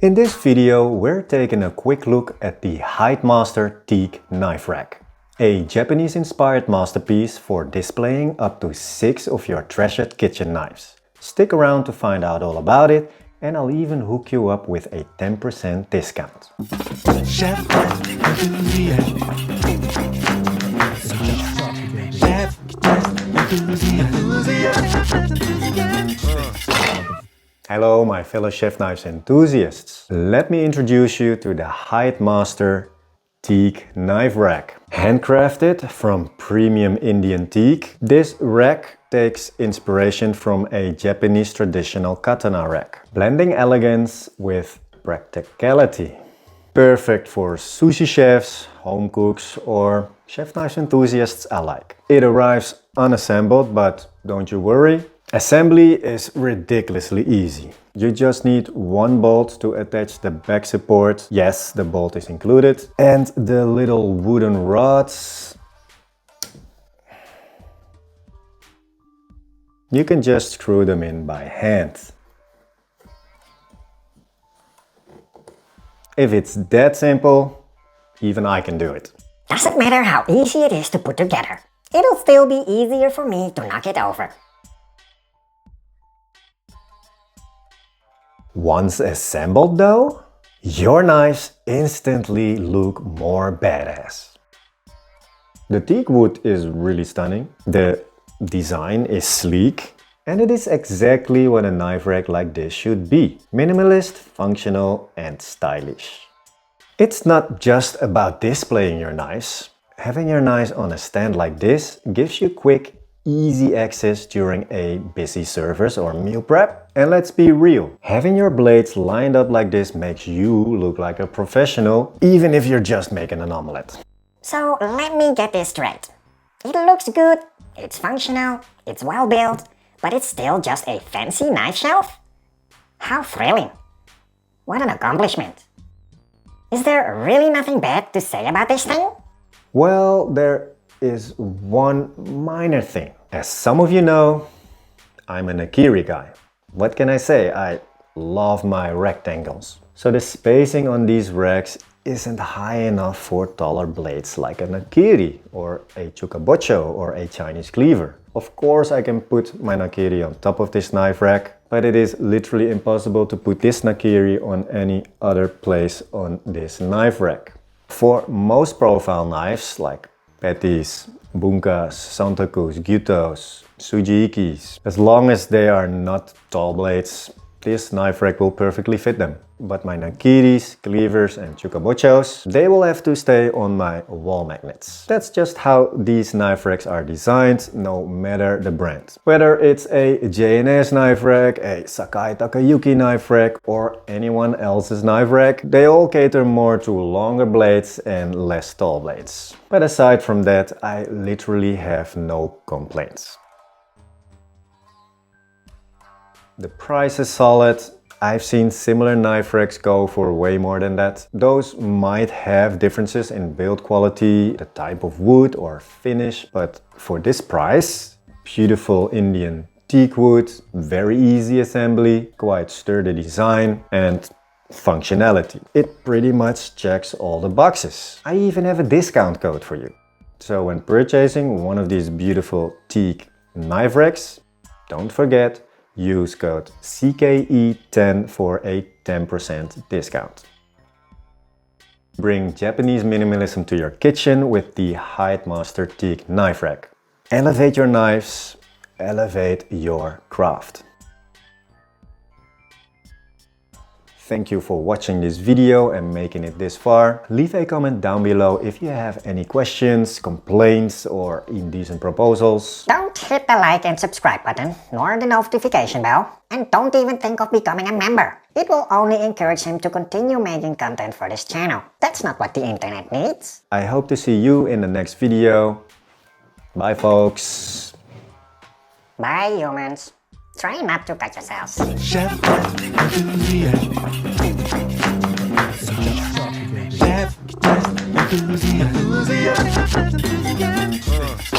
In this video, we're taking a quick look at the Hidemaster Teak knife rack. A Japanese-inspired masterpiece for displaying up to 6 of your treasured kitchen knives. Stick around to find out all about it, and I'll even hook you up with a 10% discount. Chef Hello my fellow chef knives enthusiasts. Let me introduce you to the Hidemaster Teak knife rack. Handcrafted from premium Indian teak, this rack takes inspiration from a Japanese traditional katana rack, blending elegance with practicality. Perfect for sushi chefs, home cooks, or chef knives enthusiasts alike. It arrives unassembled, but don't you worry. Assembly is ridiculously easy. You just need one bolt to attach the back support. Yes, the bolt is included. And the little wooden rods. You can just screw them in by hand. If it's that simple, even I can do it. Doesn't matter how easy it is to put together. It'll still be easier for me to knock it over. Once assembled though, your knives instantly look more badass. The teak wood is really stunning, the design is sleek, and it is exactly what a knife rack like this should be. Minimalist, functional, and stylish. It's not just about displaying your knives. Having your knives on a stand like this gives you quick, easy access during a busy service or meal prep. And let's be real, having your blades lined up like this makes you look like a professional, even if you're just making an omelette. So let me get this straight. It looks good, it's functional, it's well built, but it's still just a fancy knife shelf? How thrilling! What an accomplishment! Is there really nothing bad to say about this thing? Well, there is one minor thing. As some of you know, I'm a nakiri guy. What can I say? I love my rectangles. So the spacing on these racks isn't high enough for taller blades like a nakiri or a chukabocho or a Chinese cleaver. Of course I can put my nakiri on top of this knife rack, but it is literally impossible to put this nakiri on any other place on this knife rack. For most profile knives like petties, bunkas, santokus, gyutos, sujikis, as long as they are not tall blades, this knife rack will perfectly fit them. But my nakiris, cleavers and chukabochos, they will have to stay on my wall magnets. That's just how these knife racks are designed, no matter the brand. Whether it's a J&S knife rack, a Sakai Takayuki knife rack, or anyone else's knife rack, they all cater more to longer blades and less tall blades. But aside from that, I literally have no complaints. The price is solid. I've seen similar knife racks go for way more than that. Those might have differences in build quality, the type of wood or finish, but for this price, beautiful Indian teak wood, very easy assembly, quite sturdy design, and functionality. It pretty much checks all the boxes. I even have a discount code for you. So when purchasing one of these beautiful teak knife racks, don't forget, use code CKE10 for a 10% discount. Bring Japanese minimalism to your kitchen with the Hidemaster Teak knife rack. Elevate your knives, elevate your craft. Thank you for watching this video and making it this far. Leave a comment down below if you have any questions, complaints, or indecent proposals. Don't hit the like and subscribe button, nor the notification bell, and don't even think of becoming a member. It will only encourage him to continue making content for this channel. That's not what the internet needs. I hope to see you in the next video. Bye folks. Bye humans. Try not to cut yourselves. Chef enthusiast.